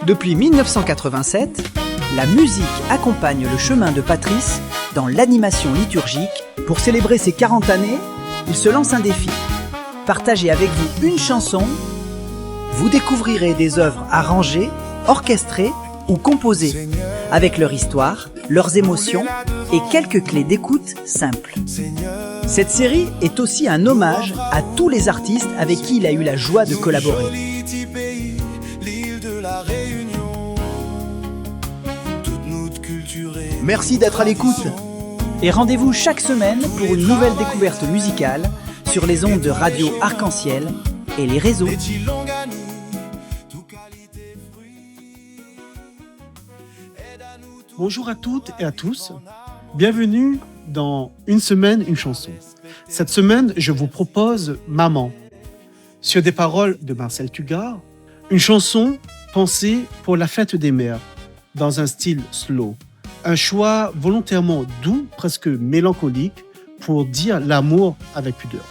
Depuis 1987, la musique accompagne le chemin de Patrice dans l'animation liturgique. Pour célébrer ses 40 années, il se lance un défi. Partagez avec vous une chanson, vous découvrirez des œuvres arrangées, orchestrées ou composées, avec leur histoire, leurs émotions et quelques clés d'écoute simples. Cette série est aussi un hommage à tous les artistes avec qui il a eu la joie de collaborer. Merci d'être à l'écoute et rendez-vous chaque semaine pour une nouvelle découverte musicale sur les ondes de Radio Arc-en-Ciel et les réseaux. Bonjour à toutes et à tous, bienvenue dans Une semaine, une chanson. Cette semaine, je vous propose Maman, sur des paroles de Marcel Tugard, une chanson pensée pour la fête des mères, dans un style slow. Un choix volontairement doux, presque mélancolique, pour dire l'amour avec pudeur.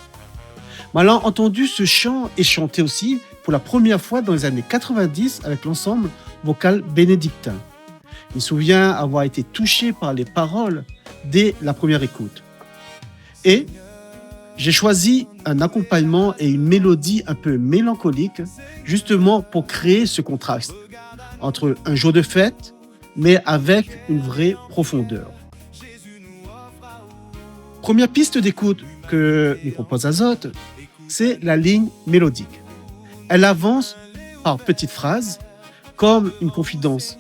M'ayant entendu ce chant et chanté aussi pour la première fois dans les années 90 avec l'ensemble vocal bénédictin. Je me souviens avoir été touché par les paroles dès la première écoute. Et j'ai choisi un accompagnement et une mélodie un peu mélancolique, justement pour créer ce contraste entre un jour de fête, mais avec une vraie profondeur. Première piste d'écoute que nous propose Azote, c'est la ligne mélodique. Elle avance par petites phrases, comme une confidence.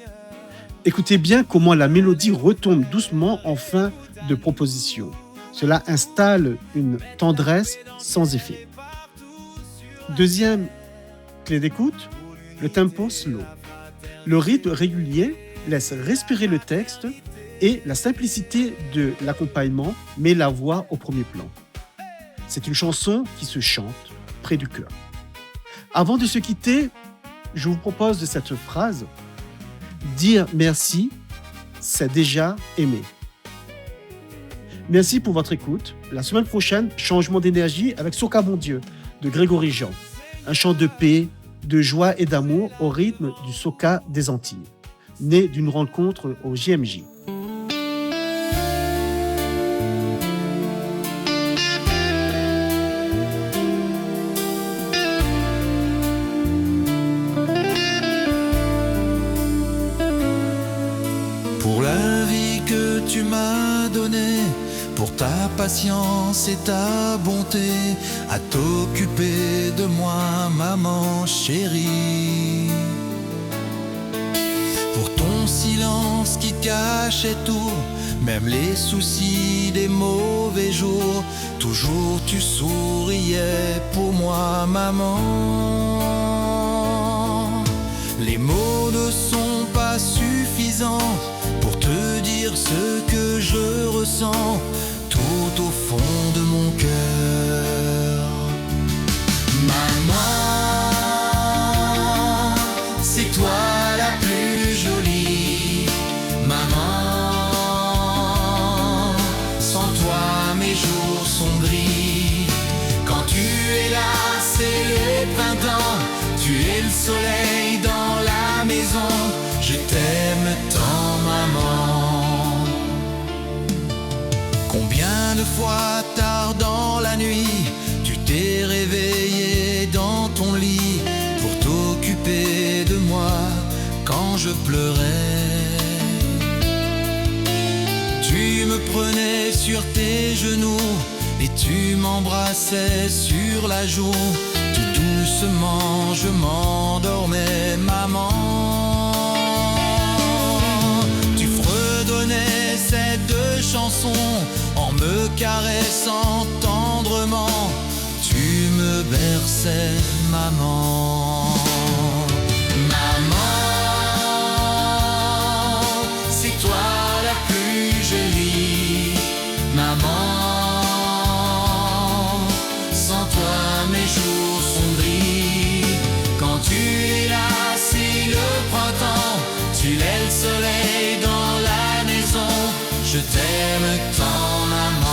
Écoutez bien comment la mélodie retombe doucement en fin de proposition. Cela installe une tendresse sans effet. Deuxième clé d'écoute, le tempo slow. Le rythme régulier laisse respirer le texte et la simplicité de l'accompagnement met la voix au premier plan. C'est une chanson qui se chante près du cœur. Avant de se quitter, je vous propose de cette phrase « Dire merci, c'est déjà aimer ». Merci pour votre écoute. La semaine prochaine, changement d'énergie avec Soca Mon Dieu de Grégory Jean. Un chant de paix, de joie et d'amour au rythme du soca des Antilles, né d'une rencontre au JMJ. Pour la vie que tu m'as donnée, pour ta patience et ta bonté, à t'occuper de moi, maman chérie. Pour ton silence qui cachait tout, même les soucis des mauvais jours, toujours tu souriais pour moi, maman. Les mots ne sont pas suffisants pour te dire ce que je ressens tout au fond de mon cœur. Maman, c'est toi la plus jolie. Maman, sans toi mes jours sont gris. Quand tu es là, c'est le printemps. Tu es le soleil dans la maison. Je t'aime tant, maman. Combien de fois tard dans la nuit, tu t'es réveillé dans ton lit pour t'occuper de moi quand je pleurais. Tu me prenais sur tes genoux et tu m'embrassais sur la joue. Tout doucement je m'endormais, maman. Tu fredonnais ces deux chansons en me caressant tendrement. Tu me berçais, maman. Maman, c'est toi la plus jolie. Maman, sans toi mes jours sont gris. Quand tu es là, c'est le printemps. Tu es le soleil dans la maison. Je t'aime tant, maman.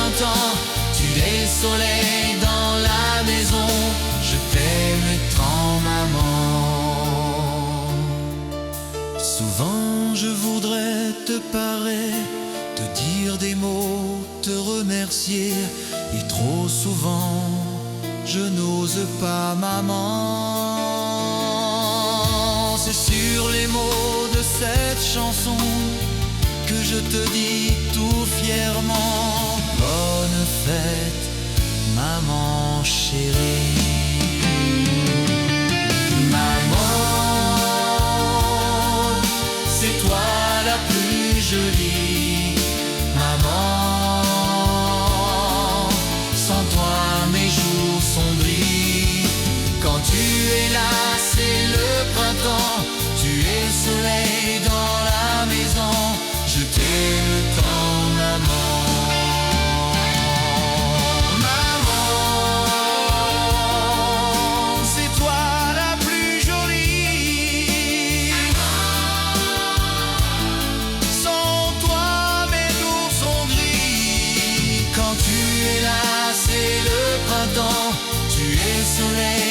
printemps, tu es le soleil dans la maison. Je t'aime tant, maman. Souvent je voudrais te parer, te dire des mots, te remercier. Et trop souvent je n'ose pas, maman. C'est sur les mots de cette chanson que je te dis tout fièrement: bonne fête, maman chérie. Maman, c'est toi la plus jolie. Maman, sans toi mes jours sont gris. Quand tu es là, c'est le printemps, tu es le soleil dans la maison. Je t'aime tant, maman. Maman, c'est toi la plus jolie. Sans toi mes jours sont gris. Quand tu es là, c'est le printemps, tu es le soleil